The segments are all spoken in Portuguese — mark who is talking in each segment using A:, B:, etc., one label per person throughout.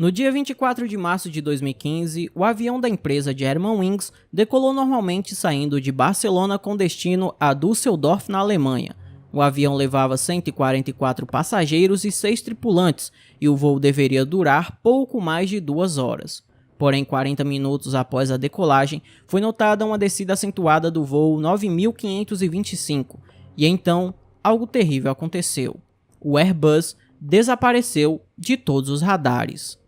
A: No dia 24 de março de 2015, o avião da empresa Germanwings decolou normalmente saindo de Barcelona com destino a Düsseldorf, na Alemanha. O avião levava 144 passageiros e 6 tripulantes, e o voo deveria durar pouco mais de 2 horas. Porém, 40 minutos após a decolagem, foi notada uma descida acentuada do voo 9525, e então algo terrível aconteceu. O Airbus desapareceu de todos os radares.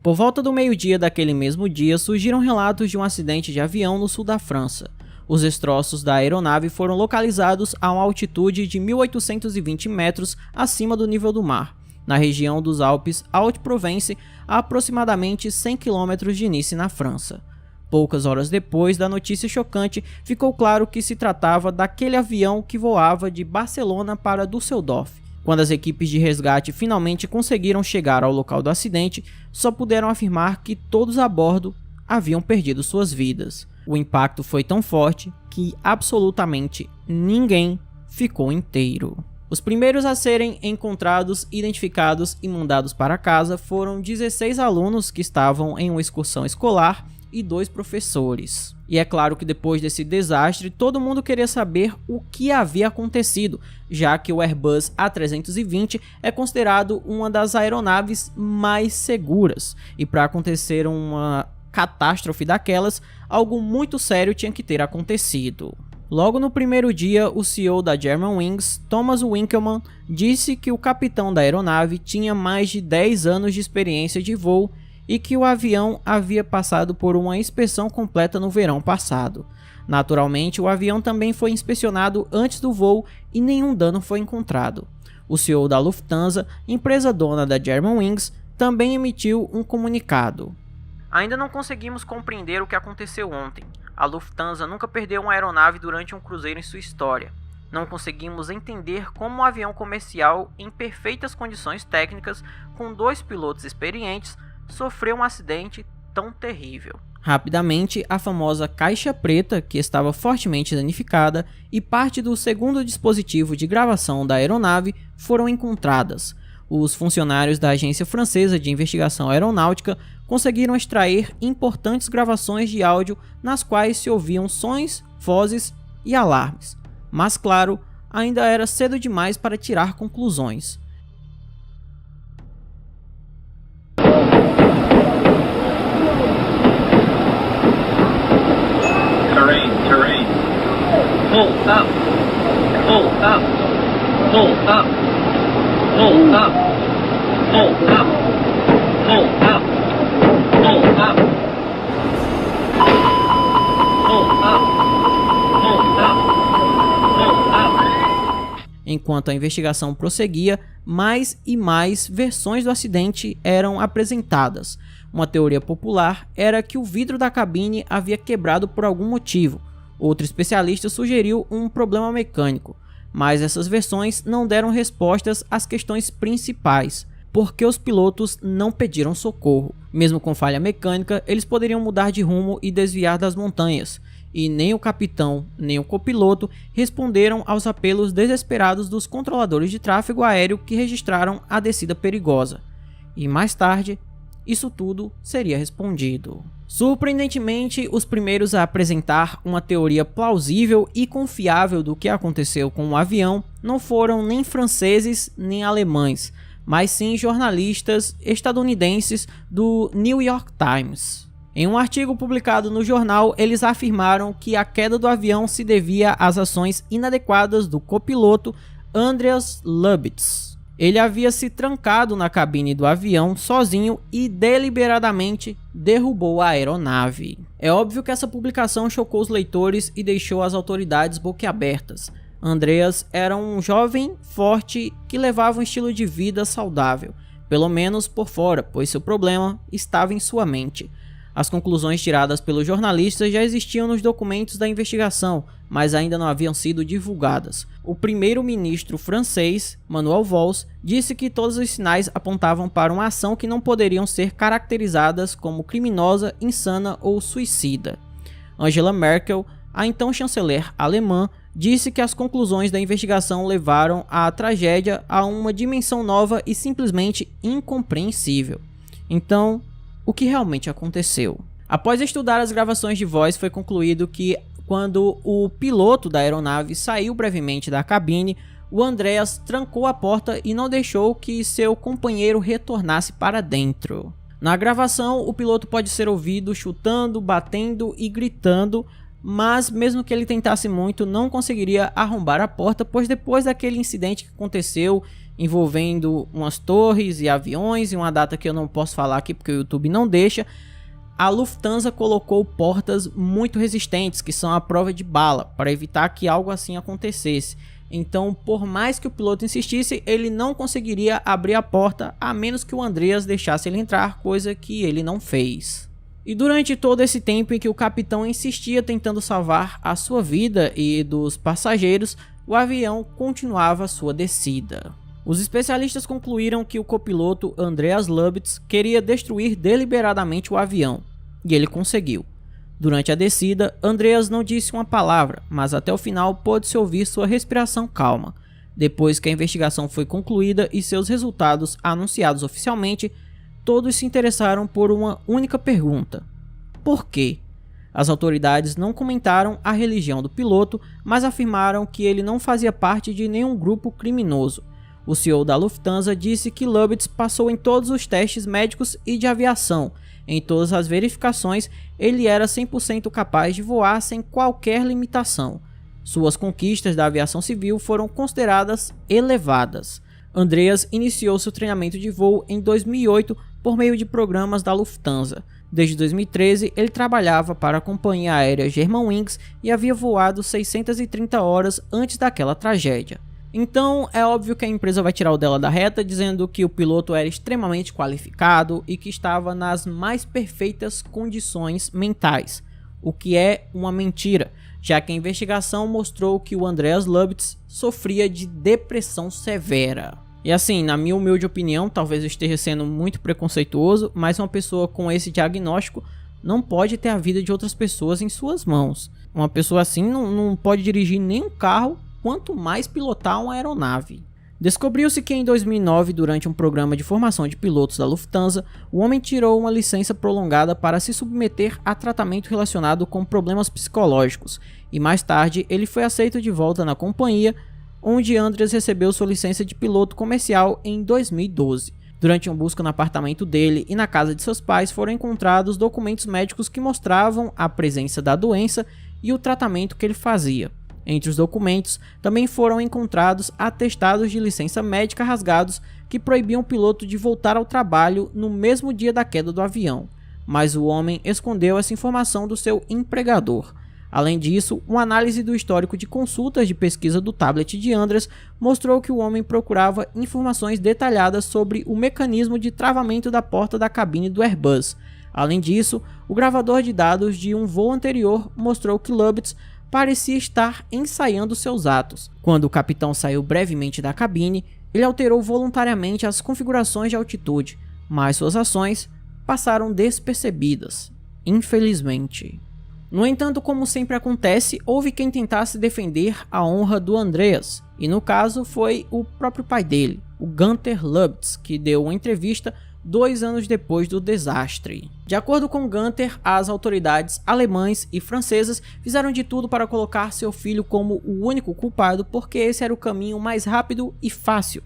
A: Por volta do meio-dia daquele mesmo dia, surgiram relatos de um acidente de avião no sul da França. Os destroços da aeronave foram localizados a uma altitude de 1.820 metros acima do nível do mar, na região dos Alpes Haute-Provence, a aproximadamente 100 km de Nice, na França. Poucas horas depois da notícia chocante, ficou claro que se tratava daquele avião que voava de Barcelona para Düsseldorf. Quando as equipes de resgate finalmente conseguiram chegar ao local do acidente, só puderam afirmar que todos a bordo haviam perdido suas vidas. O impacto foi tão forte que absolutamente ninguém ficou inteiro. Os primeiros a serem encontrados, identificados e mandados para casa foram 16 alunos que estavam em uma excursão escolar e 2 professores. E é claro que depois desse desastre, todo mundo queria saber o que havia acontecido, já que o Airbus A320 é considerado uma das aeronaves mais seguras, e para acontecer uma catástrofe daquelas, algo muito sério tinha que ter acontecido. Logo no primeiro dia, o CEO da Germanwings, Thomas Winkelmann, disse que o capitão da aeronave tinha mais de 10 anos de experiência de voo e que o avião havia passado por uma inspeção completa no verão passado. Naturalmente, o avião também foi inspecionado antes do voo e nenhum dano foi encontrado. O CEO da Lufthansa, empresa dona da Germanwings, também emitiu um comunicado. Ainda não conseguimos compreender o que aconteceu ontem. A Lufthansa nunca perdeu uma aeronave durante um cruzeiro em sua história. Não conseguimos entender como um avião comercial em perfeitas condições técnicas, com 2 pilotos experientes, sofreu um acidente tão terrível. Rapidamente, a famosa caixa preta, que estava fortemente danificada, e parte do segundo dispositivo de gravação da aeronave foram encontradas. Os funcionários da Agência Francesa de Investigação Aeronáutica conseguiram extrair importantes gravações de áudio nas quais se ouviam sons, vozes e alarmes. Mas claro, ainda era cedo demais para tirar conclusões.
B: Terrain. Pull up. Pull up. Pull up. Pull up. Pull up. Pull up. Pull up. Pull up. Pull up. Pull up.
A: Enquanto a investigação prosseguia, mais e mais versões do acidente eram apresentadas. Uma teoria popular era que o vidro da cabine havia quebrado por algum motivo. Outro especialista sugeriu um problema mecânico, mas essas versões não deram respostas às questões principais. Por que os pilotos não pediram socorro? Mesmo com falha mecânica, eles poderiam mudar de rumo e desviar das montanhas, e nem o capitão nem o copiloto responderam aos apelos desesperados dos controladores de tráfego aéreo que registraram a descida perigosa. E mais tarde, isso tudo seria respondido. Surpreendentemente, os primeiros a apresentar uma teoria plausível e confiável do que aconteceu com o avião não foram nem franceses nem alemães, mas sim jornalistas estadunidenses do New York Times. Em um artigo publicado no jornal, eles afirmaram que a queda do avião se devia às ações inadequadas do copiloto Andreas Lubitz. Ele havia se trancado na cabine do avião sozinho e deliberadamente derrubou a aeronave. É óbvio que essa publicação chocou os leitores e deixou as autoridades boquiabertas. Andreas era um jovem forte que levava um estilo de vida saudável, pelo menos por fora, pois seu problema estava em sua mente. As conclusões tiradas pelos jornalistas já existiam nos documentos da investigação, mas ainda não haviam sido divulgadas. O primeiro-ministro francês, Manuel Valls, disse que todos os sinais apontavam para uma ação que não poderiam ser caracterizadas como criminosa, insana ou suicida. Angela Merkel, a então chanceler alemã, disse que as conclusões da investigação levaram a tragédia a uma dimensão nova e simplesmente incompreensível. Então, o que realmente aconteceu? Após estudar as gravações de voz, foi concluído que quando o piloto da aeronave saiu brevemente da cabine, o Andreas trancou a porta e não deixou que seu companheiro retornasse para dentro. Na gravação, o piloto pode ser ouvido chutando, batendo e gritando, mas mesmo que ele tentasse muito, não conseguiria arrombar a porta, pois depois daquele incidente que aconteceu envolvendo umas torres e aviões e uma data que eu não posso falar aqui porque o YouTube não deixa, a Lufthansa colocou portas muito resistentes, que são a prova de bala, para evitar que algo assim acontecesse. Então, por mais que o piloto insistisse, ele não conseguiria abrir a porta, a menos que o Andreas deixasse ele entrar, coisa que ele não fez. E durante todo esse tempo em que o capitão insistia tentando salvar a sua vida e dos passageiros, o avião continuava sua descida. Os especialistas concluíram que o copiloto Andreas Lubitz queria destruir deliberadamente o avião, e ele conseguiu. Durante a descida, Andreas não disse uma palavra, mas até o final pôde-se ouvir sua respiração calma. Depois que a investigação foi concluída e seus resultados anunciados oficialmente, todos se interessaram por uma única pergunta: por quê? As autoridades não comentaram a religião do piloto, mas afirmaram que ele não fazia parte de nenhum grupo criminoso. O CEO da Lufthansa disse que Lubitz passou em todos os testes médicos e de aviação. Em todas as verificações, ele era 100% capaz de voar sem qualquer limitação. Suas conquistas da aviação civil foram consideradas elevadas. Andreas iniciou seu treinamento de voo em 2008 por meio de programas da Lufthansa. Desde 2013, ele trabalhava para a companhia aérea Germanwings e havia voado 630 horas antes daquela tragédia. Então é óbvio que a empresa vai tirar o dela da reta, dizendo que o piloto era extremamente qualificado e que estava nas mais perfeitas condições mentais, o que é uma mentira, já que a investigação mostrou que o Andreas Lubitz sofria de depressão severa. E assim, na minha humilde opinião, talvez eu esteja sendo muito preconceituoso, mas uma pessoa com esse diagnóstico não pode ter a vida de outras pessoas em suas mãos. Uma pessoa assim não pode dirigir nem um carro, quanto mais pilotar uma aeronave. Descobriu-se que em 2009, durante um programa de formação de pilotos da Lufthansa, o homem tirou uma licença prolongada para se submeter a tratamento relacionado com problemas psicológicos, e mais tarde ele foi aceito de volta na companhia, onde Andreas recebeu sua licença de piloto comercial em 2012. Durante uma busca no apartamento dele e na casa de seus pais, foram encontrados documentos médicos que mostravam a presença da doença e o tratamento que ele fazia. Entre os documentos, também foram encontrados atestados de licença médica rasgados que proibiam o piloto de voltar ao trabalho no mesmo dia da queda do avião, mas o homem escondeu essa informação do seu empregador. Além disso, uma análise do histórico de consultas de pesquisa do tablet de Andreas mostrou que o homem procurava informações detalhadas sobre o mecanismo de travamento da porta da cabine do Airbus. Além disso, o gravador de dados de um voo anterior mostrou que Lubitz parecia estar ensaiando seus atos. Quando o capitão saiu brevemente da cabine, ele alterou voluntariamente as configurações de altitude, mas suas ações passaram despercebidas, infelizmente. No entanto, como sempre acontece, houve quem tentasse defender a honra do Andreas, e no caso foi o próprio pai dele, o Günther Lubitz, que deu uma entrevista 2 anos depois do desastre. De acordo com Günther, as autoridades alemãs e francesas fizeram de tudo para colocar seu filho como o único culpado, porque esse era o caminho mais rápido e fácil,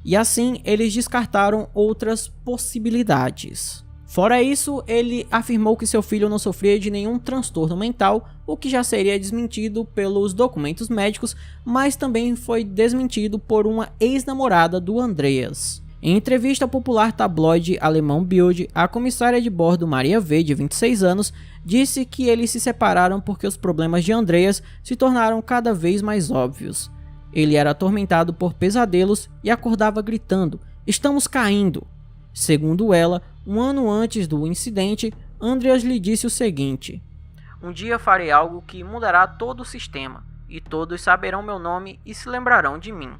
A: e assim eles descartaram outras possibilidades. Fora isso, ele afirmou que seu filho não sofria de nenhum transtorno mental, o que já seria desmentido pelos documentos médicos, mas também foi desmentido por uma ex-namorada do Andreas. Em entrevista ao popular tabloide alemão Bild, a comissária de bordo Maria V, de 26 anos, disse que eles se separaram porque os problemas de Andreas se tornaram cada vez mais óbvios. Ele era atormentado por pesadelos e acordava gritando: "Estamos caindo!". Segundo ela, um ano antes do incidente, Andreas lhe disse o seguinte: "Um dia farei algo que mudará todo o sistema, e todos saberão meu nome e se lembrarão de mim".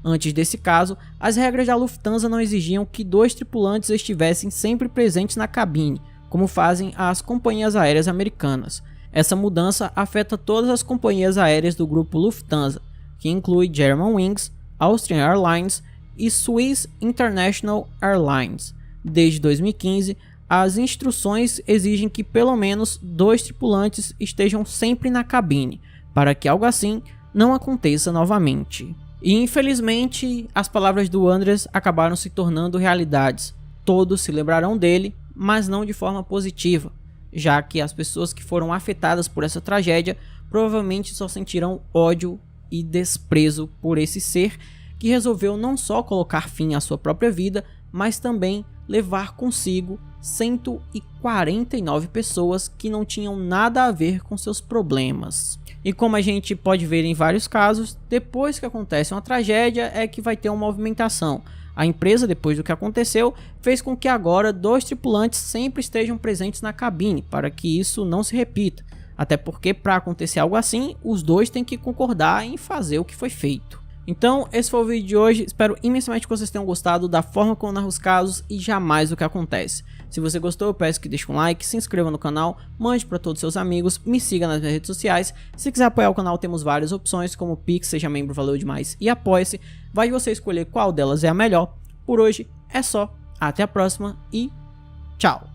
A: Antes desse caso, as regras da Lufthansa não exigiam que 2 tripulantes estivessem sempre presentes na cabine, como fazem as companhias aéreas americanas. Essa mudança afeta todas as companhias aéreas do grupo Lufthansa, que inclui Germanwings, Austrian Airlines e Swiss International Airlines. Desde 2015, as instruções exigem que pelo menos 2 tripulantes estejam sempre na cabine, para que algo assim não aconteça novamente. E infelizmente, as palavras do Andreas acabaram se tornando realidades. Todos se lembrarão dele, mas não de forma positiva, já que as pessoas que foram afetadas por essa tragédia provavelmente só sentirão ódio e desprezo por esse ser que resolveu não só colocar fim à sua própria vida, mas também levar consigo 149 pessoas que não tinham nada a ver com seus problemas. E como a gente pode ver em vários casos, depois que acontece uma tragédia é que vai ter uma movimentação. A empresa, depois do que aconteceu, fez com que agora 2 tripulantes sempre estejam presentes na cabine, para que isso não se repita. Até porque, para acontecer algo assim, os 2 têm que concordar em fazer o que foi feito. Então, esse foi o vídeo de hoje. Espero imensamente que vocês tenham gostado da forma como eu narro os casos e jamais o que acontece. Se você gostou, eu peço que deixe um like, se inscreva no canal, mande para todos os seus amigos, me siga nas minhas redes sociais. Se quiser apoiar o canal, temos várias opções, como Pix, seja membro, valeu demais, e apoie-se. Vai de você escolher qual delas é a melhor. Por hoje é só. Até a próxima e tchau!